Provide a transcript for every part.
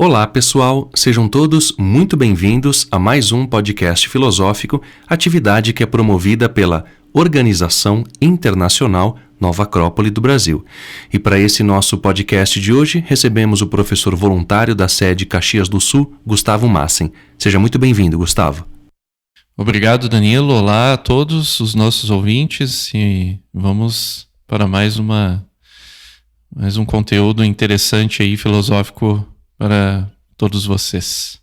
Olá, pessoal! Sejam todos muito bem-vindos a mais um podcast filosófico, atividade que é promovida pela Organização Internacional Nova Acrópole do Brasil. E para esse nosso podcast de hoje, recebemos o professor voluntário da sede Caxias do Sul, Gustavo Massen. Seja muito bem-vindo, Gustavo. Obrigado, Danilo. Olá a todos os nossos ouvintes e vamos para mais um conteúdo interessante aí, filosófico para todos vocês.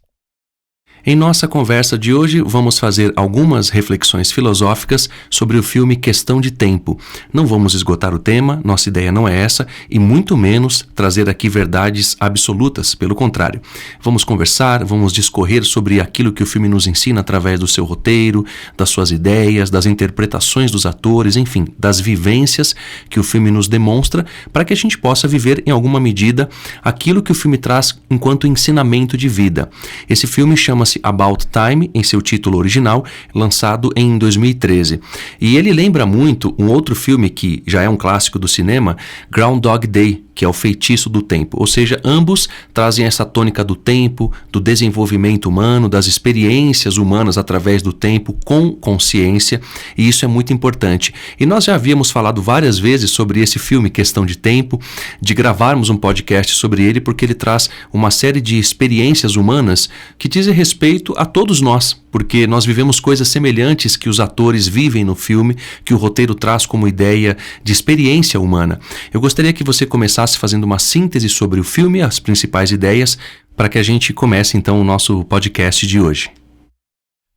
Em nossa conversa de hoje, vamos fazer algumas reflexões filosóficas sobre o filme Questão de Tempo. Não vamos esgotar o tema, nossa ideia não é essa, e muito menos trazer aqui verdades absolutas, pelo contrário. Vamos conversar, vamos discorrer sobre aquilo que o filme nos ensina através do seu roteiro, das suas ideias, das interpretações dos atores, enfim, das vivências que o filme nos demonstra, para que a gente possa viver, em alguma medida, aquilo que o filme traz enquanto ensinamento de vida. Esse filme chama-se About Time, em seu título original, lançado em 2013. E ele lembra muito um outro filme que já é um clássico do cinema, Groundhog Day, que é o feitiço do tempo. Ou seja, ambos trazem essa tônica do tempo, do desenvolvimento humano, das experiências humanas através do tempo com consciência, e isso é muito importante. E nós já havíamos falado várias vezes sobre esse filme Questão de Tempo, de gravarmos um podcast sobre ele, porque ele traz uma série de experiências humanas que dizem respeito a todos nós, porque nós vivemos coisas semelhantes que os atores vivem no filme, que o roteiro traz como ideia de experiência humana. Eu gostaria que você começasse fazendo uma síntese sobre o filme, as principais ideias, para que a gente comece então o nosso podcast de hoje.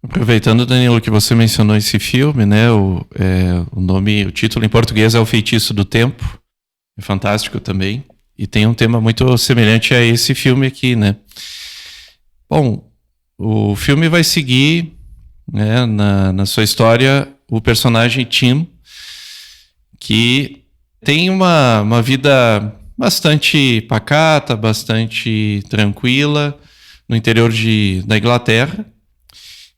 Aproveitando, Danilo, que você mencionou esse filme, né? O título em português é O Feitiço do Tempo. É fantástico também. E tem um tema muito semelhante a esse filme aqui, né? Bom, o filme vai seguir, né, na sua história o personagem Tim, que tem uma vida bastante pacata, bastante tranquila no interior da Inglaterra.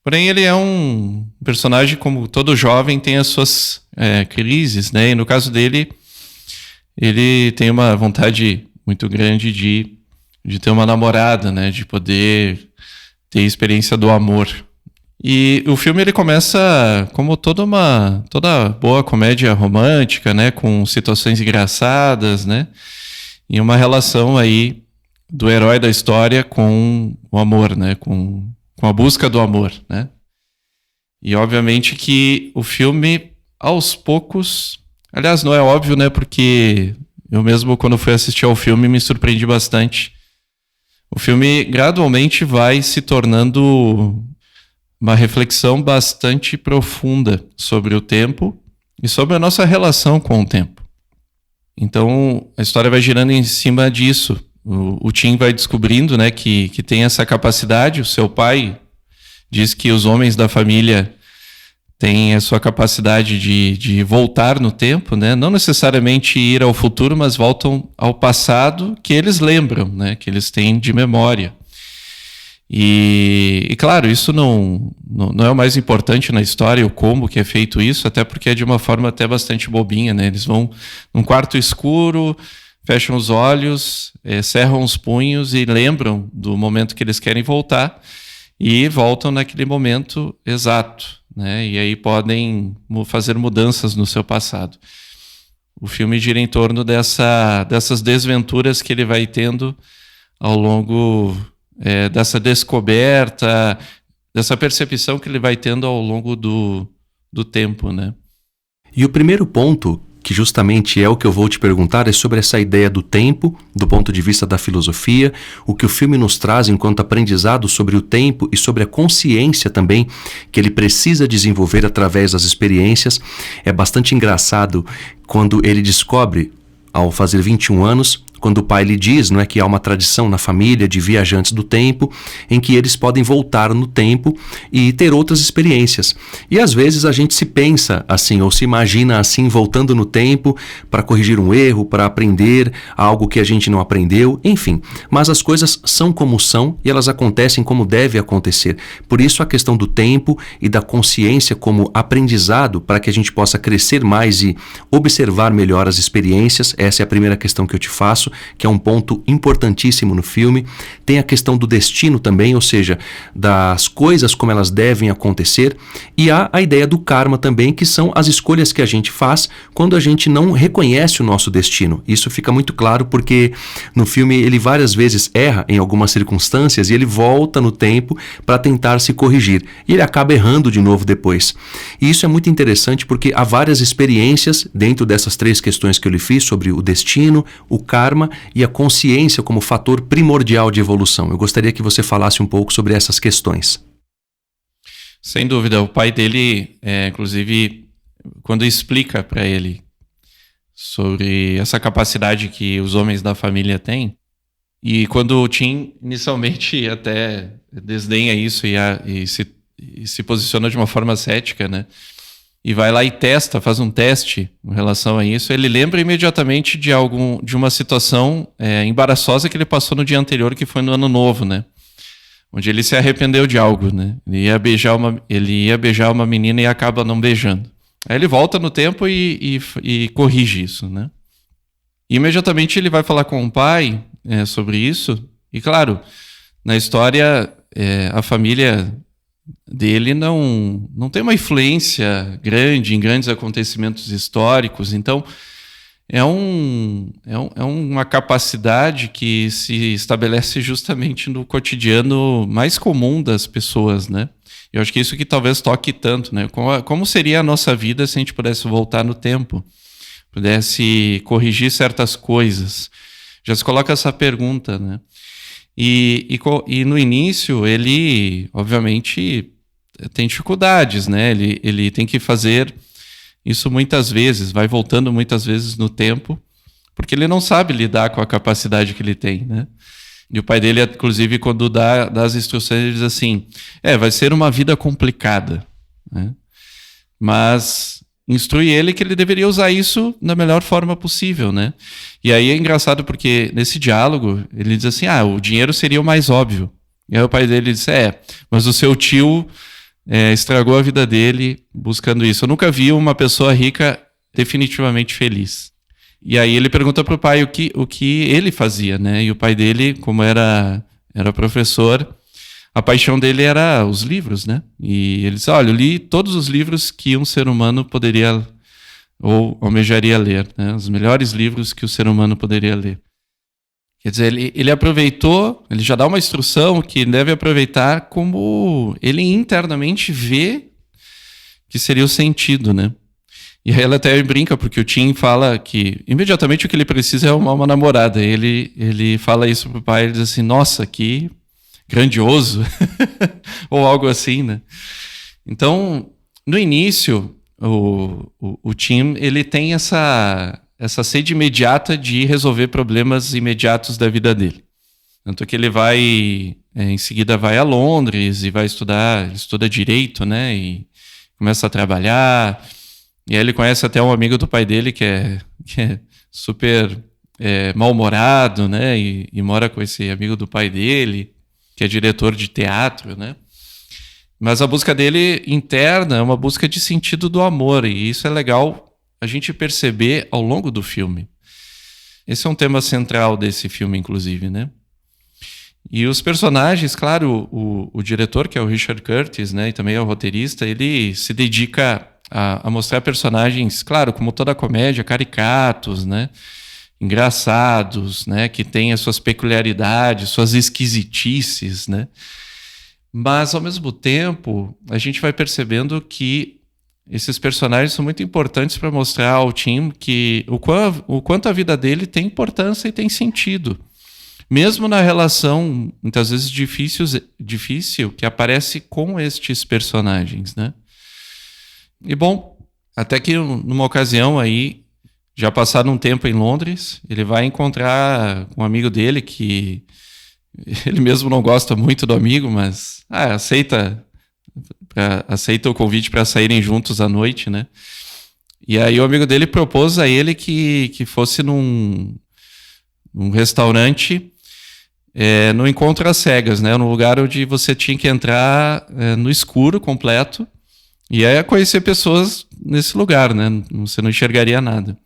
Porém, ele é um personagem, como todo jovem, tem as suas crises, né? E no caso dele, ele tem uma vontade muito grande de ter uma namorada, né? De poder ter a experiência do amor. E o filme ele começa como toda boa comédia romântica, né? Com situações engraçadas, né? E uma relação aí do herói da história com o amor, né? Com a busca do amor, né? E obviamente que o filme, aos poucos... Aliás, não é óbvio, né? Porque eu mesmo, quando fui assistir ao filme, me surpreendi bastante. O filme gradualmente vai se tornando uma reflexão bastante profunda sobre o tempo e sobre a nossa relação com o tempo. Então, a história vai girando em cima disso. O Tim vai descobrindo, né, que tem essa capacidade. O seu pai diz que os homens da família têm a sua capacidade de voltar no tempo, né? Não necessariamente ir ao futuro, mas voltam ao passado que eles lembram, né? Que eles têm de memória. E claro, isso não é o mais importante na história, o como que é feito isso, até porque é de uma forma até bastante bobinha, né? Eles vão num quarto escuro, fecham os olhos, cerram os punhos e lembram do momento que eles querem voltar e voltam naquele momento exato, né? E aí podem fazer mudanças no seu passado. O filme gira em torno dessas desventuras que ele vai tendo ao longo dessa descoberta, dessa percepção que ele vai tendo ao longo do tempo, né? E o primeiro ponto, que justamente é o que eu vou te perguntar, é sobre essa ideia do tempo, do ponto de vista da filosofia, o que o filme nos traz enquanto aprendizado sobre o tempo e sobre a consciência também que ele precisa desenvolver através das experiências. É bastante engraçado quando ele descobre, ao fazer 21 anos, quando o pai lhe diz, não é, que há uma tradição na família de viajantes do tempo, em que eles podem voltar no tempo e ter outras experiências. E às vezes a gente se pensa assim, ou se imagina assim, voltando no tempo para corrigir um erro, para aprender algo que a gente não aprendeu, enfim. Mas as coisas são como são e elas acontecem como deve acontecer. Por isso a questão do tempo e da consciência como aprendizado para que a gente possa crescer mais e observar melhor as experiências, essa é a primeira questão que eu te faço. que é um ponto importantíssimo no filme. Tem a questão do destino também, ou seja, das coisas como elas devem acontecer. E há a ideia do karma também, que são as escolhas que a gente faz quando a gente não reconhece o nosso destino. Isso fica muito claro porque no filme ele várias vezes erra em algumas circunstâncias e ele volta no tempo para tentar se corrigir. E ele acaba errando de novo depois. E isso é muito interessante porque há várias experiências dentro dessas 3 questões que eu lhe fiz sobre o destino, o karma e a consciência como fator primordial de evolução. Eu gostaria que você falasse um pouco sobre essas questões. Sem dúvida. O pai dele, inclusive, quando explica para ele sobre essa capacidade que os homens da família têm, e quando o Tim inicialmente até desdenha isso e se posiciona de uma forma cética, né? E vai lá e faz um teste em relação a isso, ele lembra imediatamente de uma situação embaraçosa que ele passou no dia anterior, que foi no Ano Novo, né? Onde ele se arrependeu de algo, né? Ele ia beijar uma menina e acaba não beijando. Aí ele volta no tempo e corrige isso, né? E imediatamente ele vai falar com o pai sobre isso. E claro, na história, a família dele não tem uma influência grande em grandes acontecimentos históricos. Então, é uma capacidade que se estabelece justamente no cotidiano mais comum das pessoas, né? Eu acho que isso que talvez toque tanto, né? Como seria a nossa vida se a gente pudesse voltar no tempo? Pudesse corrigir certas coisas? Já se coloca essa pergunta, né? E no início, ele, obviamente, tem dificuldades, né? Ele tem que fazer isso muitas vezes, vai voltando muitas vezes no tempo, porque ele não sabe lidar com a capacidade que ele tem, né? E o pai dele, inclusive, quando dá as instruções, ele diz assim, vai ser uma vida complicada, né? Mas instrui ele que ele deveria usar isso da melhor forma possível, né? E aí é engraçado porque nesse diálogo ele diz assim, o dinheiro seria o mais óbvio. E aí o pai dele diz, mas o seu tio estragou a vida dele buscando isso. Eu nunca vi uma pessoa rica definitivamente feliz. E aí ele pergunta para o pai o que ele fazia, né? E o pai dele, como era professor, a paixão dele era os livros, né? E ele disse, olha, eu li todos os livros que um ser humano poderia ou almejaria ler, né? Os melhores livros que o ser humano poderia ler. Quer dizer, ele aproveitou, ele já dá uma instrução que deve aproveitar como ele internamente vê que seria o sentido, né? E aí ela até brinca, porque o Tim fala que imediatamente o que ele precisa é uma namorada. Ele fala isso pro pai, ele diz assim, nossa, que grandioso, ou algo assim, né? Então, no início, o Tim, ele tem essa sede imediata de resolver problemas imediatos da vida dele. Tanto que ele vai, em seguida vai a Londres e vai estuda direito, né? E começa a trabalhar. E aí ele conhece até um amigo do pai dele que é super mal-humorado, né? E mora com esse amigo do pai dele, que é diretor de teatro, né? Mas a busca dele interna é uma busca de sentido do amor, e isso é legal a gente perceber ao longo do filme. Esse é um tema central desse filme, inclusive, né? E os personagens, claro, o diretor, que é o Richard Curtis, né, e também é o roteirista, ele se dedica a mostrar personagens, claro, como toda comédia, caricatos, né, engraçados, né, que têm as suas peculiaridades, suas esquisitices, né? Mas, ao mesmo tempo, a gente vai percebendo que esses personagens são muito importantes para mostrar ao Tim que o quanto a vida dele tem importância e tem sentido. Mesmo na relação, muitas vezes difícil que aparece com estes personagens, né? E bom, até que numa ocasião aí, já passado um tempo em Londres, ele vai encontrar um amigo dele que ele mesmo não gosta muito do amigo, mas aceita o convite para saírem juntos à noite, né? E aí o amigo dele propôs a ele que fosse num restaurante no encontro às cegas, né? Num lugar onde você tinha que entrar no escuro completo e aí conhecer pessoas nesse lugar, né? Você não enxergaria nada.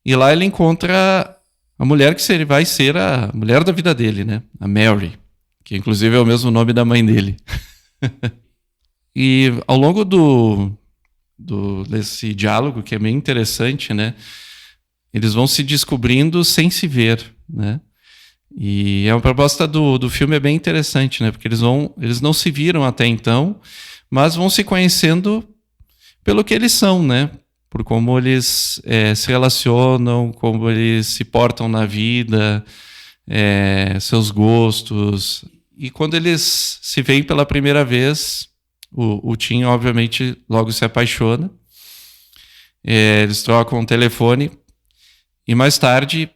E lá ele encontra a mulher que vai ser a mulher da vida dele, né? A Mary, que inclusive é o mesmo nome da mãe dele. E ao longo desse diálogo, que é bem interessante, né? Eles vão se descobrindo sem se ver, né? E a proposta do filme é bem interessante, né? Porque eles não se viram até então, mas vão se conhecendo pelo que eles são, né? Por como eles se relacionam, como eles se portam na vida, seus gostos. E quando eles se veem pela primeira vez, o Tim, obviamente, logo se apaixona. Eles trocam um telefone e mais tarde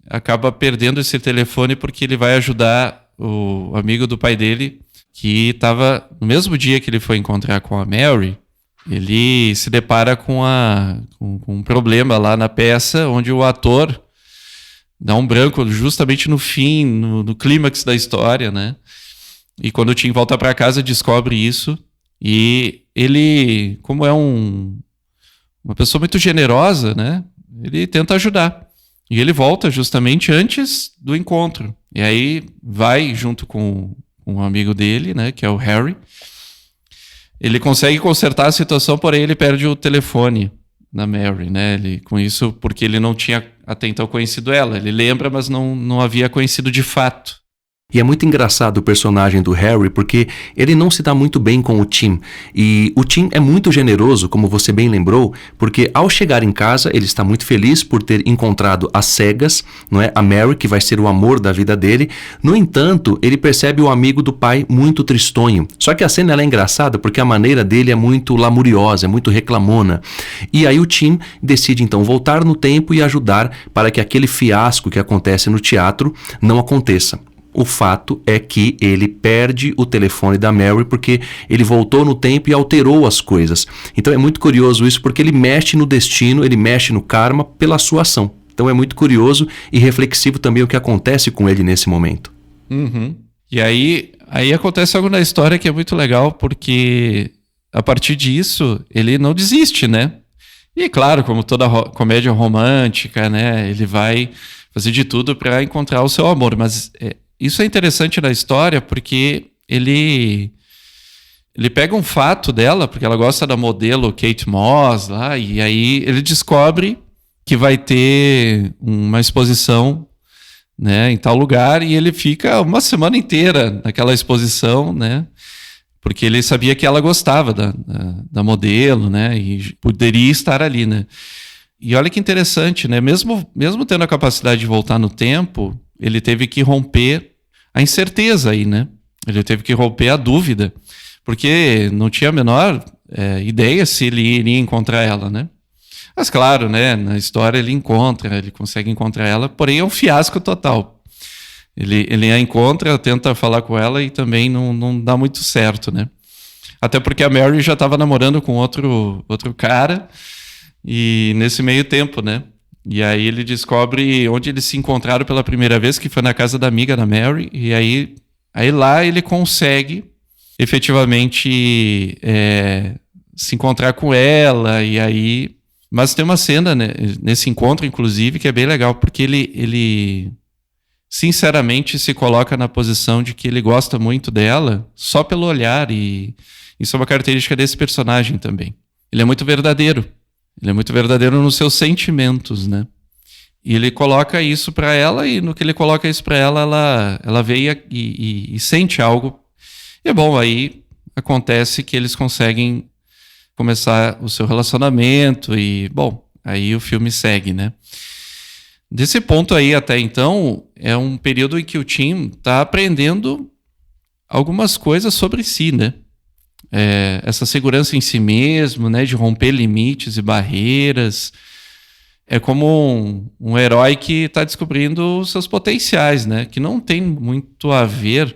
acaba perdendo esse telefone porque ele vai ajudar o amigo do pai dele, que estava no mesmo dia que ele foi encontrar com a Mary. Ele se depara com um problema lá na peça, onde o ator dá um branco justamente no fim, no clímax da história, né? E quando o Tim volta para casa, descobre isso. E ele, como é uma pessoa muito generosa, né? Ele tenta ajudar. E ele volta justamente antes do encontro. E aí vai junto com um amigo dele, né? Que é o Harry. Ele consegue consertar a situação, porém ele perde o telefone na Mary, né? Com isso, porque ele não tinha até então conhecido ela. Ele lembra, mas não havia conhecido de fato. E é muito engraçado o personagem do Harry, porque ele não se dá muito bem com o Tim. E o Tim é muito generoso, como você bem lembrou, porque ao chegar em casa, ele está muito feliz por ter encontrado às cegas, não é? A Mary, que vai ser o amor da vida dele. No entanto, ele percebe o amigo do pai muito tristonho. Só que a cena ela é engraçada porque a maneira dele é muito lamuriosa, é muito reclamona. E aí o Tim decide então voltar no tempo e ajudar para que aquele fiasco que acontece no teatro não aconteça. O fato é que ele perde o telefone da Mary porque ele voltou no tempo e alterou as coisas. Então é muito curioso isso porque ele mexe no destino, ele mexe no karma pela sua ação. Então é muito curioso e reflexivo também o que acontece com ele nesse momento. Uhum. E aí acontece algo na história que é muito legal porque a partir disso ele não desiste, né? E claro, como toda comédia romântica, né? Ele vai fazer de tudo para encontrar o seu amor, mas isso é interessante na história porque ele pega um fato dela, porque ela gosta da modelo Kate Moss lá, e aí ele descobre que vai ter uma exposição, né, em tal lugar, e ele fica uma semana inteira naquela exposição, né, porque ele sabia que ela gostava da modelo, né, e poderia estar ali, né. E olha que interessante, né, mesmo tendo a capacidade de voltar no tempo, ele teve que romper a incerteza aí, né? Ele teve que romper a dúvida, porque não tinha a menor ideia se ele iria encontrar ela, né? Mas claro, né? Na história ele consegue encontrar ela, porém é um fiasco total. Ele a encontra, tenta falar com ela e também não dá muito certo, né? Até porque a Mary já estava namorando com outro cara, e nesse meio tempo, né? E aí ele descobre onde eles se encontraram pela primeira vez, que foi na casa da amiga da Mary, e aí lá ele consegue efetivamente se encontrar com ela, e aí... Mas tem uma cena, né, nesse encontro, inclusive, que é bem legal, porque ele sinceramente se coloca na posição de que ele gosta muito dela só pelo olhar, e isso é uma característica desse personagem também. Ele é muito verdadeiro. Ele é muito verdadeiro nos seus sentimentos, né? E ele coloca isso para ela, e no que ele coloca isso para ela vê e sente algo. E bom, aí acontece que eles conseguem começar o seu relacionamento e, bom, aí o filme segue, né? Desse ponto aí até então, é um período em que o Tim tá aprendendo algumas coisas sobre si, né? Essa segurança em si mesmo, né, de romper limites e barreiras. É como um herói que está descobrindo os seus potenciais, né, que não tem muito a ver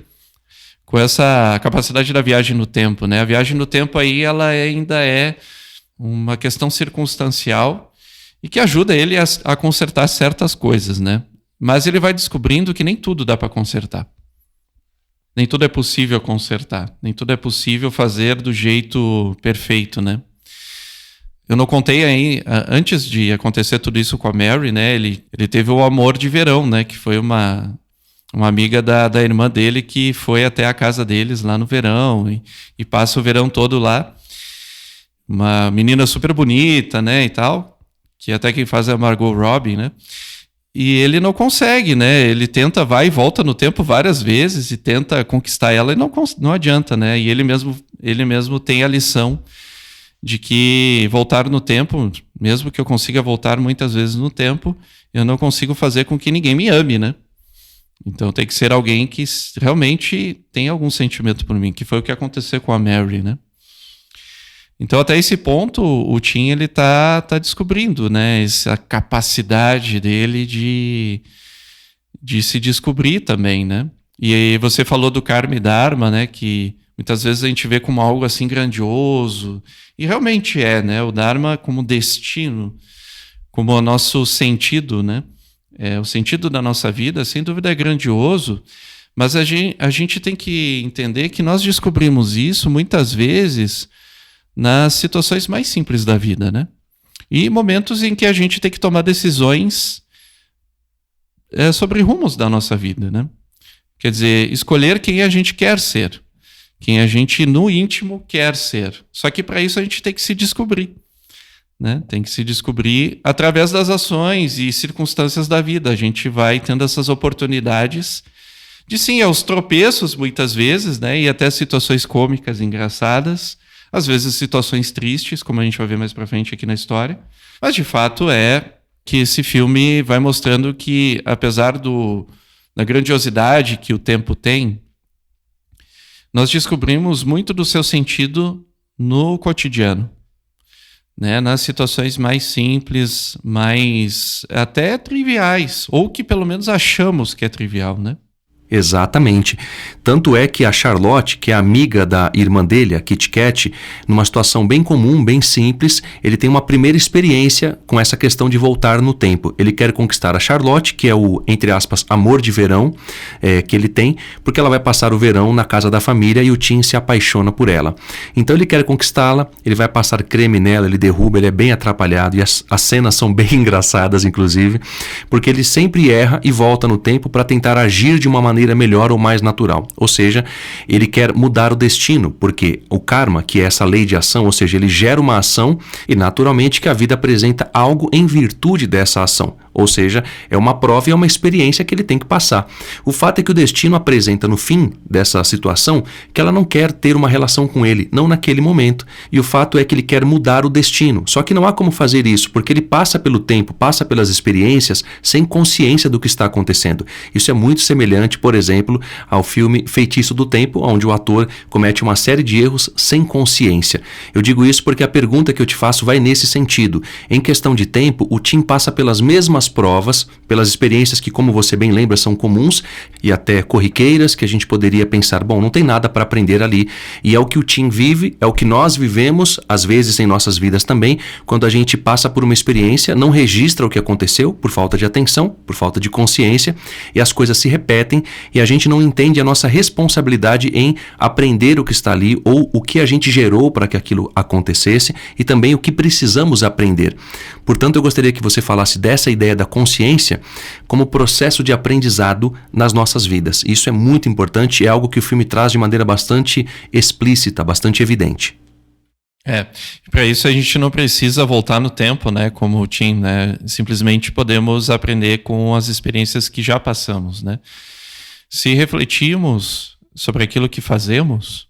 com essa capacidade da viagem no tempo, né? A viagem no tempo aí ela ainda é uma questão circunstancial e que ajuda ele a consertar certas coisas, né? Mas ele vai descobrindo que nem tudo dá para consertar. Nem tudo é possível consertar. Nem tudo é possível fazer do jeito perfeito, né? eu não contei aí, antes de acontecer tudo isso com a Mary, né? Ele teve o amor de verão, né? Que foi uma amiga da irmã dele que foi até a casa deles lá no verão e passa o verão todo lá. Uma menina super bonita, né? E tal, que até quem faz é a Margot Robbie, né? E ele não consegue, né? Ele tenta, vai e volta no tempo várias vezes e tenta conquistar ela e não adianta, né? E ele mesmo tem a lição de que voltar no tempo, mesmo que eu consiga voltar muitas vezes no tempo, eu não consigo fazer com que ninguém me ame, né? Então tem que ser alguém que realmente tem algum sentimento por mim, que foi o que aconteceu com a Mary, né? Então até esse ponto o Tim ele tá descobrindo, né? Essa capacidade dele de se descobrir também, né? E aí você falou do Karma e Dharma, né? Que muitas vezes a gente vê como algo assim grandioso, e realmente é, né? O Dharma como destino, como o nosso sentido, né? O sentido da nossa vida, sem dúvida, é grandioso, mas a gente tem que entender que nós descobrimos isso muitas vezes nas situações mais simples da vida, né? E momentos em que a gente tem que tomar decisões sobre rumos da nossa vida, né? Quer dizer, escolher quem a gente quer ser, quem a gente no íntimo quer ser. Só que para isso a gente tem que se descobrir, né? Tem que se descobrir através das ações e circunstâncias da vida. A gente vai tendo essas oportunidades de sim, aos tropeços muitas vezes, né? E até situações cômicas, engraçadas, às vezes situações tristes, como a gente vai ver mais para frente aqui na história. Mas de fato é que esse filme vai mostrando que, apesar da grandiosidade que o tempo tem, nós descobrimos muito do seu sentido no cotidiano, né? Nas situações mais simples, mais até triviais, ou que pelo menos achamos que é trivial, né? Exatamente. Tanto é que a Charlotte, que é amiga da irmã dele, a Kit Kat, numa situação bem comum, bem simples, ele tem uma primeira experiência com essa questão de voltar no tempo. Ele quer conquistar a Charlotte, que é o, entre aspas, amor de verão que ele tem, porque ela vai passar o verão na casa da família e o Tim se apaixona por ela. Então ele quer conquistá-la, ele vai passar creme nela, ele derruba, ele é bem atrapalhado e as cenas são bem engraçadas, inclusive, porque ele sempre erra e volta no tempo para tentar agir de uma maneira melhor ou mais natural. Ou seja, ele quer mudar o destino, porque o karma, que é essa lei de ação, ou seja, ele gera uma ação e naturalmente que a vida apresenta algo em virtude dessa ação. Ou seja, é uma prova e é uma experiência que ele tem que passar. O fato é que o destino apresenta no fim dessa situação que ela não quer ter uma relação com ele, não naquele momento. E o fato é que ele quer mudar o destino. Só que não há como fazer isso, porque ele passa pelo tempo, passa pelas experiências sem consciência do que está acontecendo. Isso é muito semelhante, por exemplo, ao filme Feitiço do Tempo, onde o ator comete uma série de erros sem consciência. Eu digo isso porque a pergunta que eu te faço vai nesse sentido. Em questão de tempo, o Tim passa pelas mesmas provas, pelas experiências que, como você bem lembra, são comuns e até corriqueiras, que a gente poderia pensar, bom, não tem nada para aprender ali. E é o que o Tim vive, é o que nós vivemos, às vezes em nossas vidas também, quando a gente passa por uma experiência, não registra o que aconteceu, por falta de atenção, por falta de consciência, e as coisas se repetem, e a gente não entende a nossa responsabilidade em aprender o que está ali, ou o que a gente gerou para que aquilo acontecesse, e também o que precisamos aprender. Portanto, eu gostaria que você falasse dessa ideia da consciência como processo de aprendizado nas nossas vidas. Isso é muito importante, é algo que o filme traz de maneira bastante explícita, bastante evidente. Para isso a gente não precisa voltar no tempo, né, como o Tim, né? Simplesmente podemos aprender com as experiências que já passamos, né? Se refletirmos sobre aquilo que fazemos,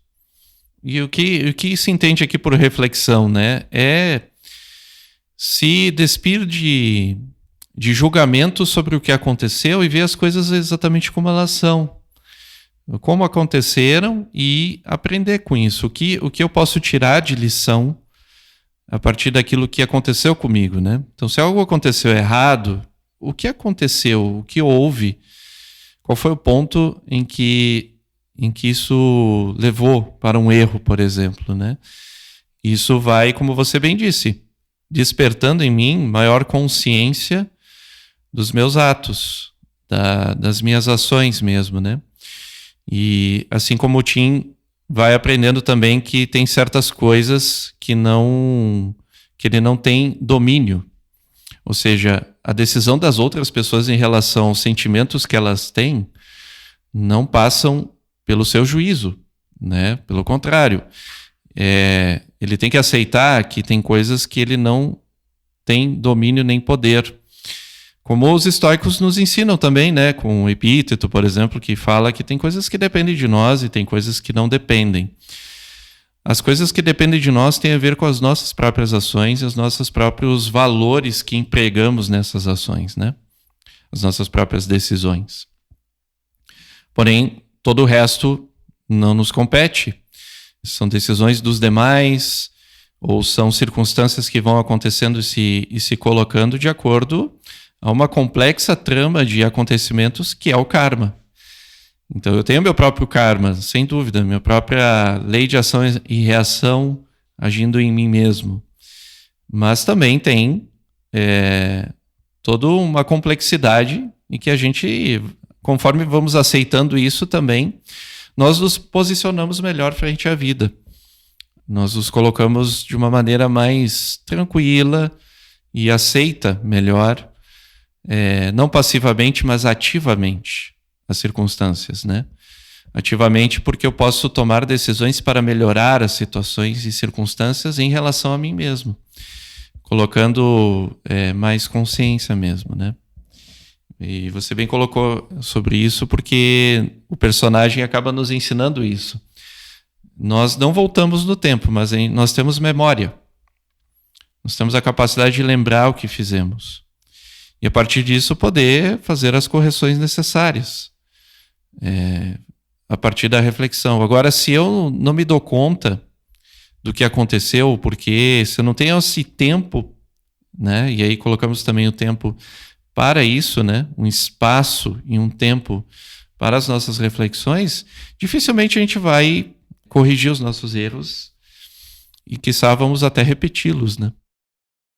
e o que se entende aqui por reflexão, né, é se despir de julgamento sobre o que aconteceu e ver as coisas exatamente como elas são, como aconteceram, e aprender com isso. O que eu posso tirar de lição a partir daquilo que aconteceu comigo, né? Então, se algo aconteceu errado, o que aconteceu? O que houve? Qual foi o ponto em que isso levou para um erro, por exemplo, né? Isso vai, como você bem disse, despertando em mim maior consciência dos meus atos, das minhas ações mesmo, né? E assim como o Tim vai aprendendo também que tem certas coisas que não que ele não tem domínio. Ou seja, a decisão das outras pessoas em relação aos sentimentos que elas têm não passam pelo seu juízo, né? Pelo contrário, ele tem que aceitar que tem coisas que ele não tem domínio nem poder. Como os estoicos nos ensinam também, né? Com o Epíteto, por exemplo, que fala que tem coisas que dependem de nós e tem coisas que não dependem. As coisas que dependem de nós têm a ver com as nossas próprias ações e os nossos próprios valores que empregamos nessas ações, né? As nossas próprias decisões. Porém, todo o resto não nos compete. São decisões dos demais ou são circunstâncias que vão acontecendo e se colocando de acordo a uma complexa trama de acontecimentos que é o karma. Então eu tenho meu próprio karma, sem dúvida, minha própria lei de ação e reação agindo em mim mesmo. Mas também tem toda uma complexidade em que a gente, conforme vamos aceitando isso também, nós nos posicionamos melhor frente à vida. Nós nos colocamos de uma maneira mais tranquila e aceita melhor, não passivamente, mas ativamente, as circunstâncias, né? Ativamente porque eu posso tomar decisões para melhorar as situações e circunstâncias em relação a mim mesmo, colocando mais consciência mesmo, né? E você bem colocou sobre isso porque o personagem acaba nos ensinando isso. Nós não voltamos no tempo, mas nós temos memória. Nós temos a capacidade de lembrar o que fizemos. E a partir disso poder fazer as correções necessárias. A partir da reflexão. Agora, se eu não me dou conta do que aconteceu, porque se eu não tenho esse tempo, né? E aí colocamos também o tempo para isso, né? Um espaço e um tempo para as nossas reflexões, dificilmente a gente vai corrigir os nossos erros e, quiçá, vamos até repeti-los, né?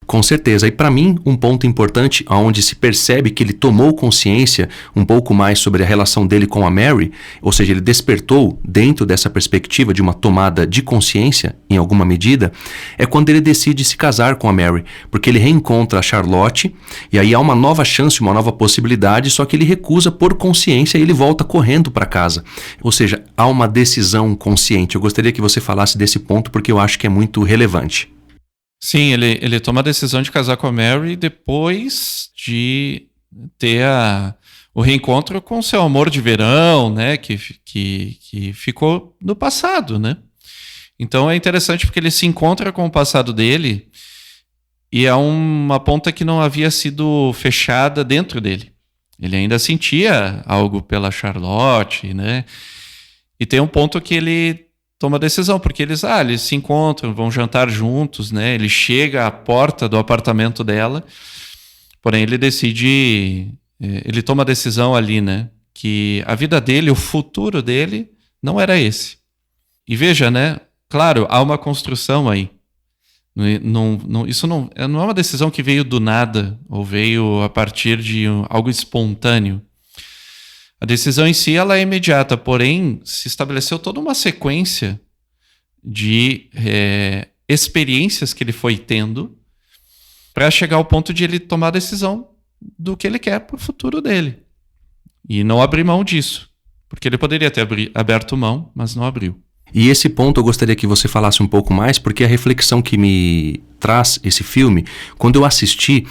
Com certeza. E para mim, um ponto importante onde se percebe que ele tomou consciência um pouco mais sobre a relação dele com a Mary, ou seja, ele despertou dentro dessa perspectiva de uma tomada de consciência, em alguma medida, é quando ele decide se casar com a Mary, porque ele reencontra a Charlotte e aí há uma nova chance, uma nova possibilidade, só que ele recusa por consciência e ele volta correndo para casa. Ou seja, há uma decisão consciente. Eu gostaria que você falasse desse ponto porque eu acho que é muito relevante. Sim, ele toma a decisão de casar com a Mary depois de ter o reencontro com seu amor de verão, né, que ficou no passado, né? Então é interessante porque ele se encontra com o passado dele e é uma ponta que não havia sido fechada dentro dele. Ele ainda sentia algo pela Charlotte, né? E tem um ponto que ele toma decisão, porque eles se encontram, vão jantar juntos, né? Ele chega à porta do apartamento dela, porém ele decide, ele toma a decisão ali, né? Que a vida dele, o futuro dele, não era esse. E veja, né? Claro, há uma construção aí. Isso não é uma decisão que veio do nada, ou veio a partir de algo espontâneo. A decisão em si ela é imediata, porém se estabeleceu toda uma sequência de experiências que ele foi tendo para chegar ao ponto de ele tomar a decisão do que ele quer para o futuro dele. E não abrir mão disso, porque ele poderia ter aberto mão, mas não abriu. E esse ponto eu gostaria que você falasse um pouco mais, porque a reflexão que me traz esse filme, quando eu assisti,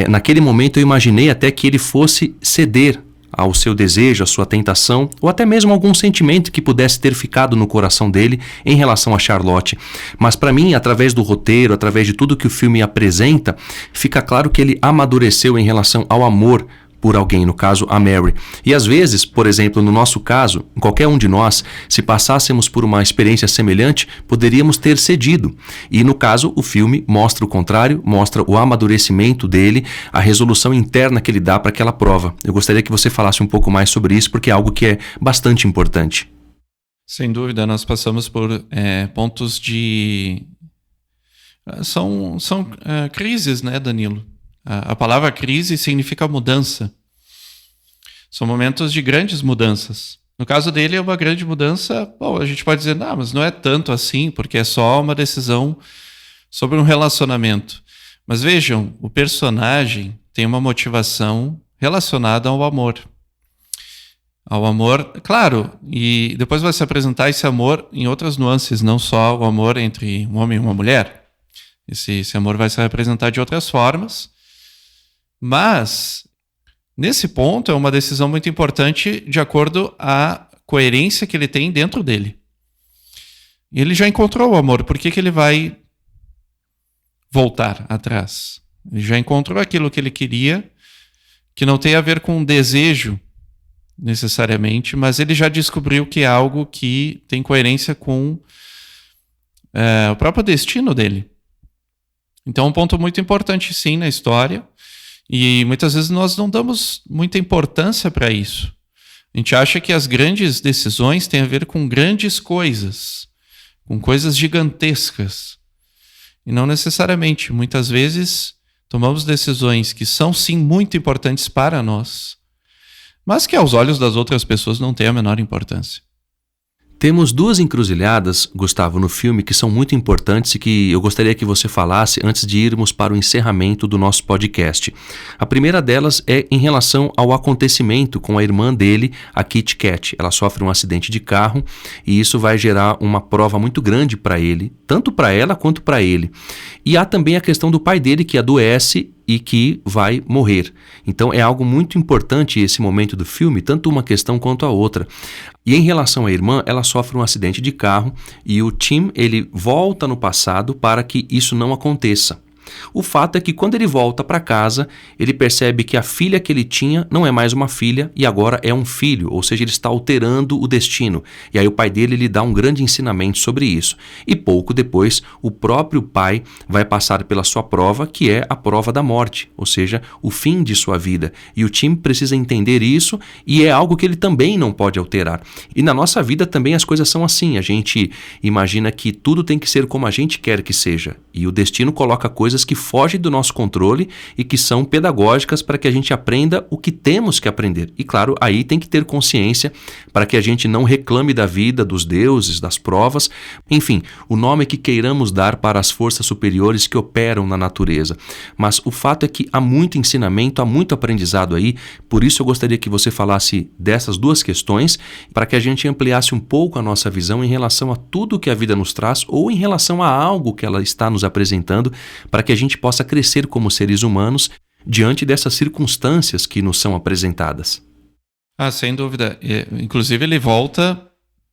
naquele momento eu imaginei até que ele fosse ceder ao seu desejo, à sua tentação, ou até mesmo algum sentimento que pudesse ter ficado no coração dele em relação a Charlotte. Mas para mim, através do roteiro, através de tudo que o filme apresenta, fica claro que ele amadureceu em relação ao amor por alguém, no caso a Mary. E às vezes, por exemplo, no nosso caso, qualquer um de nós, se passássemos por uma experiência semelhante, poderíamos ter cedido. E no caso, o filme mostra o contrário, mostra o amadurecimento dele, a resolução interna que ele dá para aquela prova. Eu gostaria que você falasse um pouco mais sobre isso, porque é algo que é bastante importante. Sem dúvida, nós passamos por pontos de... São crises, né, Danilo? A palavra crise significa mudança. São momentos de grandes mudanças. No caso dele é uma grande mudança. Bom, a gente pode dizer, mas não é tanto assim, porque é só uma decisão sobre um relacionamento. Mas vejam, o personagem tem uma motivação relacionada ao amor. Ao amor, claro, e depois vai se apresentar esse amor em outras nuances, não só o amor entre um homem e uma mulher. Esse amor vai se representar de outras formas, mas nesse ponto é uma decisão muito importante de acordo à coerência que ele tem dentro dele. Ele já encontrou o amor, por que ele vai voltar atrás? Ele já encontrou aquilo que ele queria, que não tem a ver com desejo necessariamente, mas ele já descobriu que é algo que tem coerência com o próprio destino dele. Então é um ponto muito importante sim na história, e muitas vezes nós não damos muita importância para isso. A gente acha que as grandes decisões têm a ver com grandes coisas, com coisas gigantescas, e não necessariamente. Muitas vezes tomamos decisões que são sim muito importantes para nós, mas que aos olhos das outras pessoas não têm a menor importância. Temos duas encruzilhadas, Gustavo, no filme que são muito importantes e que eu gostaria que você falasse antes de irmos para o encerramento do nosso podcast. A primeira delas é em relação ao acontecimento com a irmã dele, a Kitty Cat. Ela sofre um acidente de carro e isso vai gerar uma prova muito grande para ele, tanto para ela quanto para ele. E há também a questão do pai dele que adoece e que vai morrer. Então é algo muito importante esse momento do filme, tanto uma questão quanto a outra. E em relação à irmã, ela sofre um acidente de carro e o Tim, ele volta no passado para que isso não aconteça. O fato é que quando ele volta para casa, ele percebe que a filha que ele tinha não é mais uma filha e agora é um filho, ou seja, ele está alterando o destino. E aí o pai dele lhe dá um grande ensinamento sobre isso. E pouco depois, o próprio pai vai passar pela sua prova, que é a prova da morte, ou seja, o fim de sua vida. E o Tim precisa entender isso e é algo que ele também não pode alterar. E na nossa vida também as coisas são assim. A gente imagina que tudo tem que ser como a gente quer que seja. E o destino coloca coisas que fogem do nosso controle e que são pedagógicas para que a gente aprenda o que temos que aprender. E claro, aí tem que ter consciência para que a gente não reclame da vida, dos deuses, das provas, enfim, o nome que queiramos dar para as forças superiores que operam na natureza. Mas o fato é que há muito ensinamento, há muito aprendizado aí, por isso eu gostaria que você falasse dessas duas questões, para que a gente ampliasse um pouco a nossa visão em relação a tudo que a vida nos traz ou em relação a algo que ela está nos apresentando, para que a gente possa crescer como seres humanos diante dessas circunstâncias que nos são apresentadas. Sem dúvida. Inclusive ele volta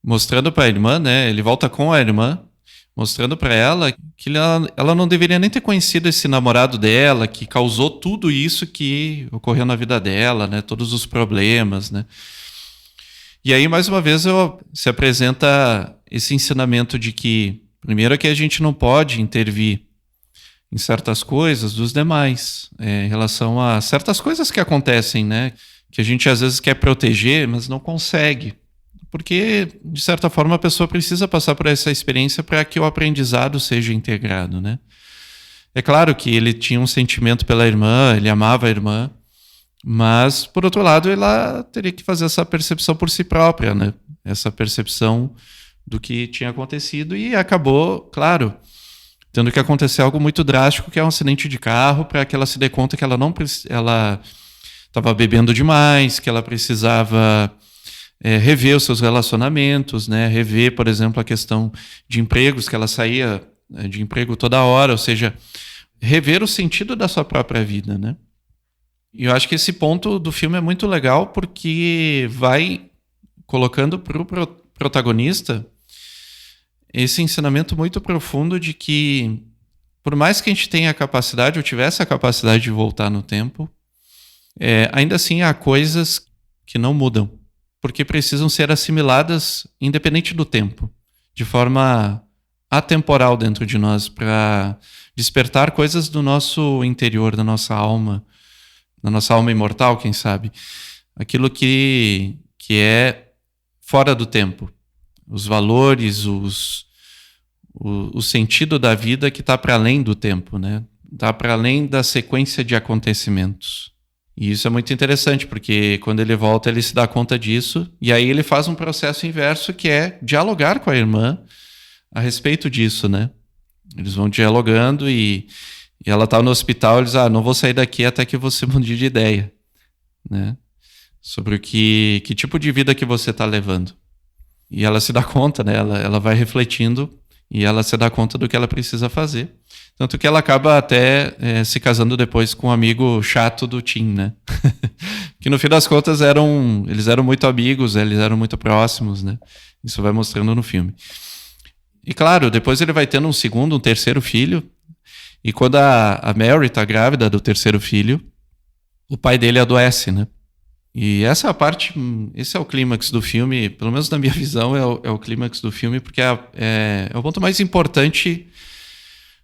mostrando para a irmã, né? Ele volta com a irmã, mostrando para ela que ela não deveria nem ter conhecido esse namorado dela, que causou tudo isso que ocorreu na vida dela, né? Todos os problemas, né? E aí, mais uma vez, se apresenta esse ensinamento de que, primeiro, é que a gente não pode intervir em certas coisas dos demais, em relação a certas coisas que acontecem, né? Que a gente às vezes quer proteger, mas não consegue. Porque, de certa forma, a pessoa precisa passar por essa experiência para que o aprendizado seja integrado, né? É claro que ele tinha um sentimento pela irmã, ele amava a irmã, mas, por outro lado, ela teria que fazer essa percepção por si própria, né? Essa percepção do que tinha acontecido e acabou, claro, tendo que acontecer algo muito drástico, que é um acidente de carro, para que ela se dê conta que ela estava bebendo demais, que ela precisava rever os seus relacionamentos, né? Rever, por exemplo, a questão de empregos, que ela saía de emprego toda hora, ou seja, rever o sentido da sua própria vida, né? E eu acho que esse ponto do filme é muito legal porque vai colocando para o protagonista esse ensinamento muito profundo de que, por mais que a gente tenha a capacidade, ou tivesse a capacidade de voltar no tempo, ainda assim há coisas que não mudam, porque precisam ser assimiladas independente do tempo, de forma atemporal dentro de nós, para despertar coisas do nosso interior, da nossa alma imortal, quem sabe, aquilo que é fora do tempo, os valores, o sentido da vida que está para além do tempo, né? Está para além da sequência de acontecimentos. E isso é muito interessante, porque quando ele volta, ele se dá conta disso, e aí ele faz um processo inverso, que é dialogar com a irmã a respeito disso, né? Eles vão dialogando e ela tá no hospital, eles, não vou sair daqui até que você mude de ideia, né? Sobre que tipo de vida que você tá levando. E ela se dá conta, né? Ela vai refletindo e ela se dá conta do que ela precisa fazer. Tanto que ela acaba até se casando depois com um amigo chato do Tim, né? Que no fim das contas eles eram muito amigos, eles eram muito próximos, né? Isso vai mostrando no filme. E claro, depois ele vai tendo um segundo, um terceiro filho. E quando a Mary tá grávida do terceiro filho, o pai dele adoece, né? E essa é a parte, esse é o clímax do filme, pelo menos na minha visão, é o clímax do filme, porque é o ponto mais importante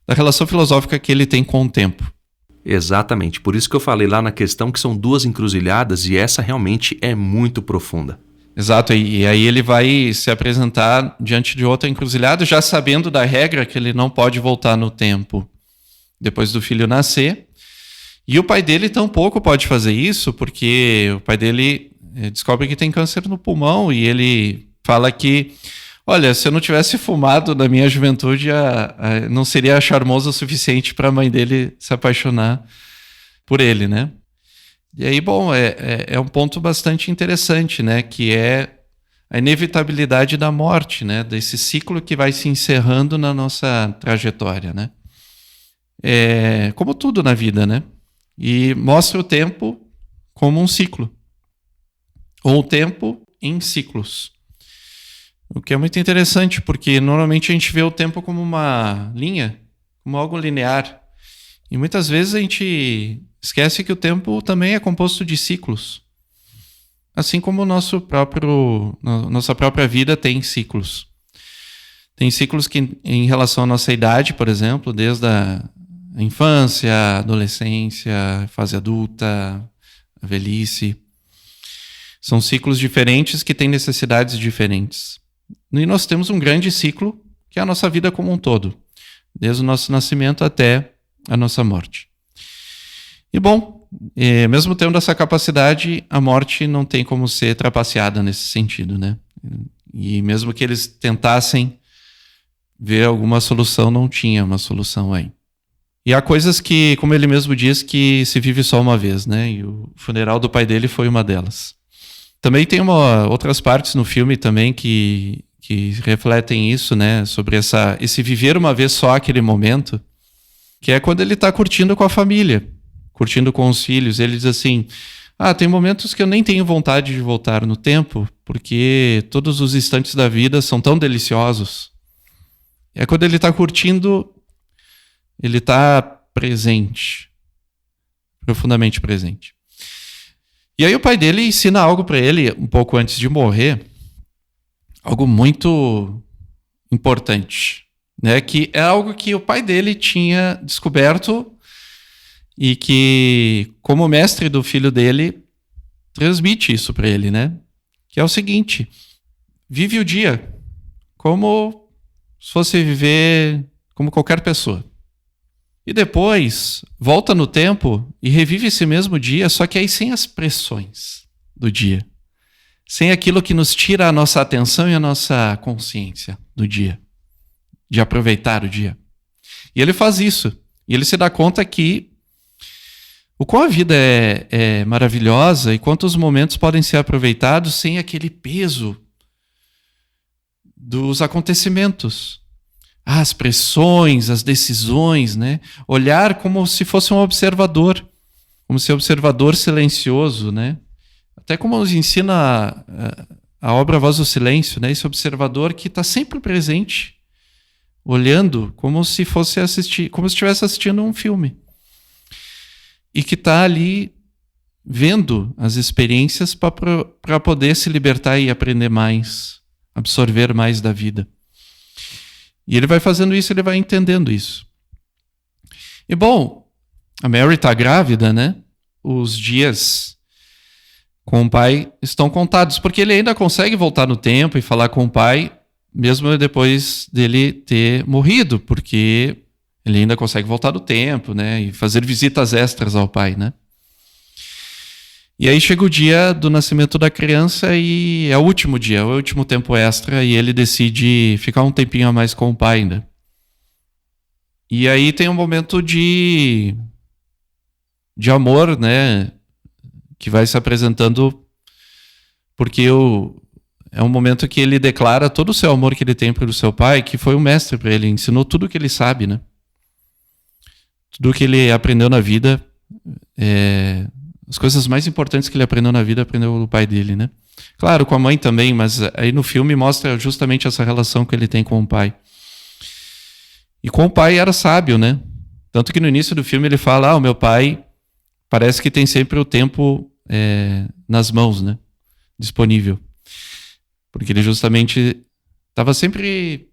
da relação filosófica que ele tem com o tempo. Exatamente, por isso que eu falei lá na questão que são duas encruzilhadas e essa realmente é muito profunda. Exato, e aí ele vai se apresentar diante de outra encruzilhada, já sabendo da regra que ele não pode voltar no tempo depois do filho nascer. E o pai dele tampouco pode fazer isso, porque o pai dele descobre que tem câncer no pulmão e ele fala que, olha, se eu não tivesse fumado na minha juventude, não seria charmoso o suficiente para a mãe dele se apaixonar por ele, né? E aí, bom, é um ponto bastante interessante, né? Que é a inevitabilidade da morte, né? Desse ciclo que vai se encerrando na nossa trajetória, né? Como tudo na vida, né? E mostra o tempo como um ciclo. Ou o tempo em ciclos. O que é muito interessante, porque normalmente a gente vê o tempo como uma linha, como algo linear. E muitas vezes a gente esquece que o tempo também é composto de ciclos. Assim como nossa própria vida tem ciclos. Tem ciclos que, em relação à nossa idade, por exemplo, desde a infância, a adolescência, a fase adulta, a velhice. São ciclos diferentes que têm necessidades diferentes. E nós temos um grande ciclo, que é a nossa vida como um todo. Desde o nosso nascimento até a nossa morte. E bom, mesmo tendo essa capacidade, a morte não tem como ser trapaceada nesse sentido, né? E mesmo que eles tentassem ver alguma solução, não tinha uma solução aí. E há coisas que, como ele mesmo diz, que se vive só uma vez, né? E o funeral do pai dele foi uma delas. Também tem outras partes no filme também que refletem isso, né? Sobre esse viver uma vez só aquele momento, que é quando ele está curtindo com a família, curtindo com os filhos. Ele diz assim, tem momentos que eu nem tenho vontade de voltar no tempo, porque todos os instantes da vida são tão deliciosos. É quando ele está curtindo, ele está presente, profundamente presente. E aí o pai dele ensina algo para ele, um pouco antes de morrer, algo muito importante, né? Que é algo que o pai dele tinha descoberto e que, como mestre do filho dele, transmite isso para ele, né? Que é o seguinte: vive o dia como se fosse viver como qualquer pessoa. E depois, volta no tempo e revive esse mesmo dia, só que aí sem as pressões do dia. Sem aquilo que nos tira a nossa atenção e a nossa consciência do dia. De aproveitar o dia. E ele faz isso. E ele se dá conta que o quão a vida é maravilhosa e quantos momentos podem ser aproveitados sem aquele peso dos acontecimentos. As pressões, as decisões, né? Olhar como se fosse um observador, como se observador silencioso, né? Até como nos ensina a obra Voz do Silêncio, né? Esse observador que está sempre presente, olhando como se fosse assistir, como se estivesse assistindo um filme. E que está ali vendo as experiências para poder se libertar e aprender mais, absorver mais da vida. E ele vai fazendo isso, ele vai entendendo isso. E bom, a Mary está grávida, né? Os dias com o pai estão contados, porque ele ainda consegue voltar no tempo e falar com o pai, mesmo depois dele ter morrido, porque ele ainda consegue voltar no tempo, né? E fazer visitas extras ao pai, né? E aí chega o dia do nascimento da criança e é o último dia, é o último tempo extra, e ele decide ficar um tempinho a mais com o pai ainda. E aí tem um momento de amor, né? Que vai se apresentando, porque é um momento que ele declara todo o seu amor que ele tem pelo seu pai, que foi um mestre para ele, ensinou tudo que ele sabe, né? Tudo que ele aprendeu na vida, as coisas mais importantes que ele aprendeu na vida, aprendeu do pai dele, né? Claro, com a mãe também, mas aí no filme mostra justamente essa relação que ele tem com o pai. E com o pai era sábio, né? Tanto que no início do filme ele fala, o meu pai parece que tem sempre o tempo nas mãos, né? Disponível. Porque ele justamente estava sempre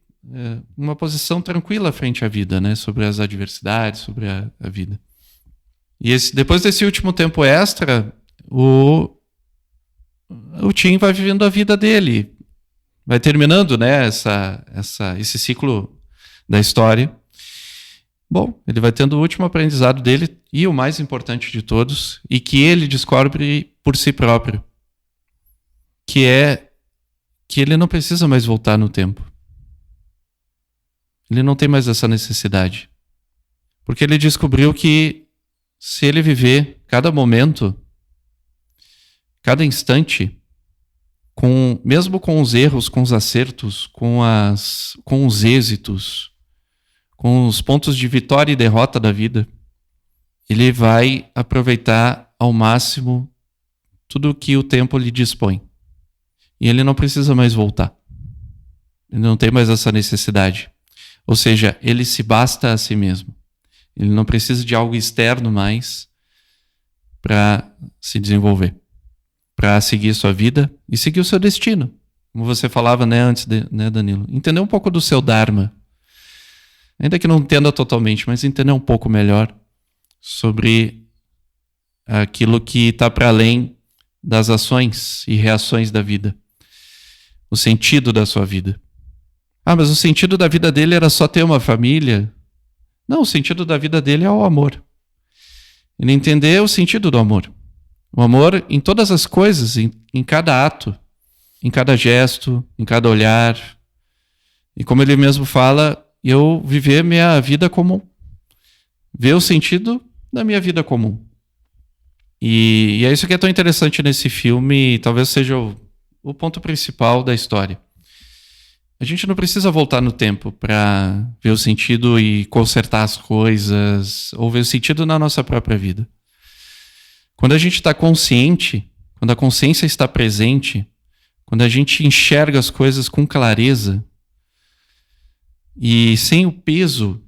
numa posição tranquila frente à vida, né? Sobre as adversidades, sobre a vida. E depois desse último tempo extra, o Tim vai vivendo a vida dele. Vai terminando, né? Esse ciclo da história. Bom, ele vai tendo o último aprendizado dele e o mais importante de todos, e que ele descobre por si próprio, que é que ele não precisa mais voltar no tempo. Ele não tem mais essa necessidade. Porque ele descobriu que se ele viver cada momento, cada instante, mesmo com os erros, com os acertos, com os êxitos, com os pontos de vitória e derrota da vida, ele vai aproveitar ao máximo tudo que o tempo lhe dispõe. E ele não precisa mais voltar. Ele não tem mais essa necessidade. Ou seja, ele se basta a si mesmo. Ele não precisa de algo externo mais para se desenvolver, para seguir sua vida e seguir o seu destino. Como você falava, né, antes, né, Danilo? Entender um pouco do seu Dharma. Ainda que não entenda totalmente, mas entender um pouco melhor sobre aquilo que está para além das ações e reações da vida. O sentido da sua vida. Mas o sentido da vida dele era só ter uma família? Não, o sentido da vida dele é o amor. Ele entender o sentido do amor. O amor em todas as coisas, em cada ato, em cada gesto, em cada olhar. E como ele mesmo fala, eu viver minha vida comum. Ver o sentido da minha vida comum. E é isso que é tão interessante nesse filme, talvez seja o ponto principal da história. A gente não precisa voltar no tempo para ver o sentido e consertar as coisas, ou ver o sentido na nossa própria vida. Quando a gente está consciente, quando a consciência está presente, quando a gente enxerga as coisas com clareza e sem o peso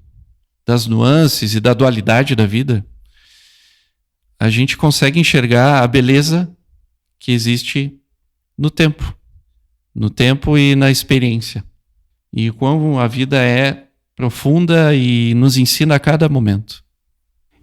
das nuances e da dualidade da vida, a gente consegue enxergar a beleza que existe no tempo e na experiência. E como a vida é profunda e nos ensina a cada momento.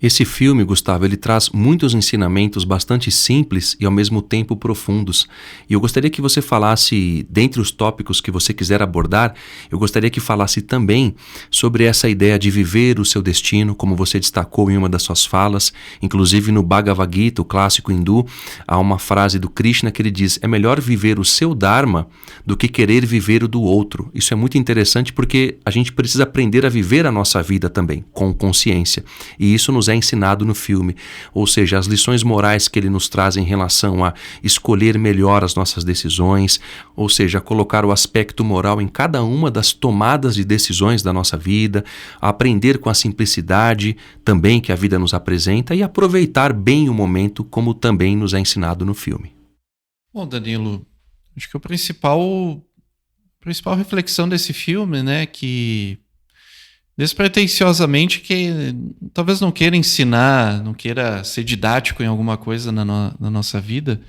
Esse filme, Gustavo, ele traz muitos ensinamentos bastante simples e ao mesmo tempo profundos. E eu gostaria que você falasse, dentre os tópicos que você quiser abordar, eu gostaria que falasse também sobre essa ideia de viver o seu destino, como você destacou em uma das suas falas. Inclusive no Bhagavad Gita, o clássico hindu, há uma frase do Krishna que ele diz: é melhor viver o seu Dharma do que querer viver o do outro. Isso é muito interessante porque a gente precisa aprender a viver a nossa vida também, com consciência. E isso nos é ensinado no filme, ou seja, as lições morais que ele nos traz em relação a escolher melhor as nossas decisões, ou seja, colocar o aspecto moral em cada uma das tomadas de decisões da nossa vida, aprender com a simplicidade também que a vida nos apresenta e aproveitar bem o momento, como também nos é ensinado no filme. Bom, Danilo, acho que a principal reflexão desse filme, né, que despretensiosamente, que talvez não queira ensinar, não queira ser didático em alguma coisa na nossa vida,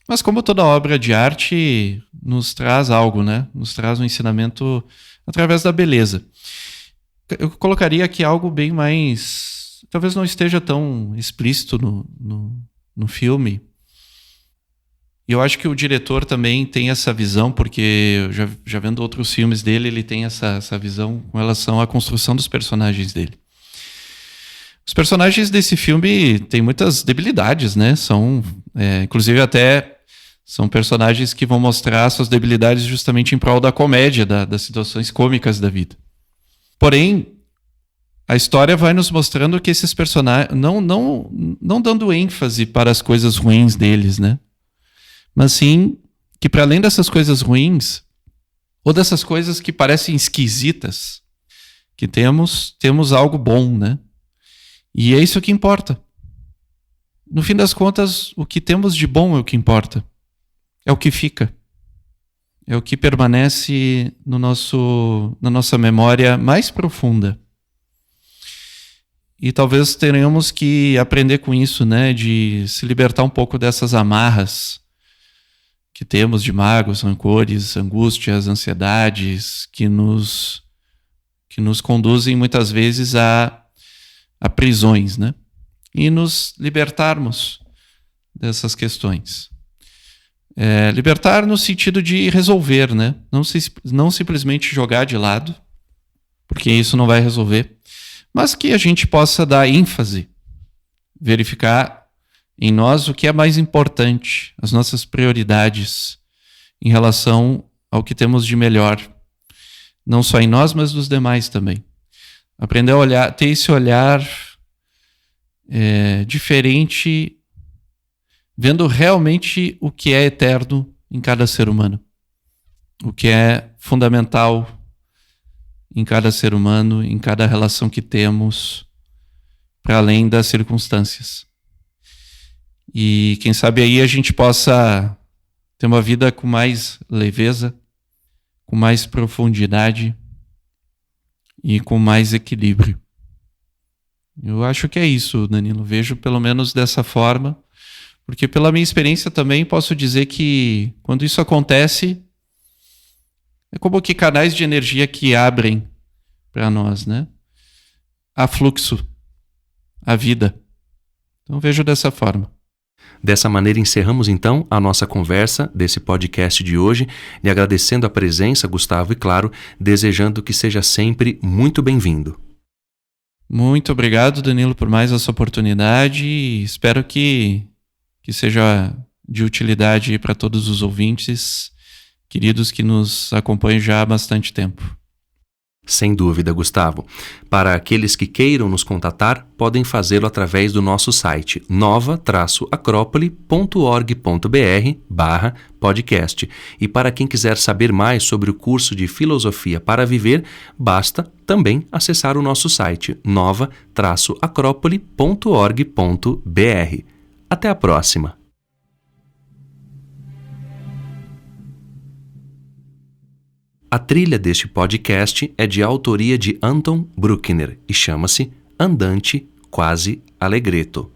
mas como toda obra de arte nos traz algo, né? Nos traz um ensinamento através da beleza. Eu colocaria aqui algo bem mais... Talvez não esteja tão explícito no filme. E eu acho que o diretor também tem essa visão, porque eu já vendo outros filmes dele, ele tem essa visão com relação à construção dos personagens dele. Os personagens desse filme têm muitas debilidades, né? Inclusive até são personagens que vão mostrar suas debilidades justamente em prol da comédia, das situações cômicas da vida. Porém, a história vai nos mostrando que esses personagens, não dando ênfase para as coisas ruins deles, né? Mas sim que para além dessas coisas ruins, ou dessas coisas que parecem esquisitas, que temos algo bom, né? E é isso que importa. No fim das contas, o que temos de bom é o que importa. É o que fica. É o que permanece na nossa memória mais profunda. E talvez tenhamos que aprender com isso, né? De se libertar um pouco dessas amarras que temos de mágoas, rancores, angústias, ansiedades, que nos conduzem muitas vezes a prisões, né? E nos libertarmos dessas questões. Libertar no sentido de resolver, né? Não simplesmente jogar de lado, porque isso não vai resolver, mas que a gente possa dar ênfase, verificar em nós o que é mais importante, as nossas prioridades em relação ao que temos de melhor, não só em nós, mas nos demais também. Aprender a olhar, ter esse olhar diferente, vendo realmente o que é eterno em cada ser humano, o que é fundamental em cada ser humano, em cada relação que temos, para além das circunstâncias. E quem sabe aí a gente possa ter uma vida com mais leveza, com mais profundidade e com mais equilíbrio. Eu acho que é isso, Danilo. Vejo pelo menos dessa forma, porque pela minha experiência também posso dizer que quando isso acontece, é como que canais de energia que abrem para nós, né? Há fluxo, há vida. Então vejo dessa forma. Dessa maneira, encerramos então a nossa conversa desse podcast de hoje, lhe agradecendo a presença, Gustavo, e claro, desejando que seja sempre muito bem-vindo. Muito obrigado, Danilo, por mais essa oportunidade e espero que seja de utilidade para todos os ouvintes queridos que nos acompanham já há bastante tempo. Sem dúvida, Gustavo. Para aqueles que queiram nos contatar, podem fazê-lo através do nosso site nova-acrópole.org.br/podcast. E para quem quiser saber mais sobre o curso de Filosofia para Viver, basta também acessar o nosso site nova-acrópole.org.br. Até a próxima! A trilha deste podcast é de autoria de Anton Bruckner e chama-se Andante Quasi Allegretto.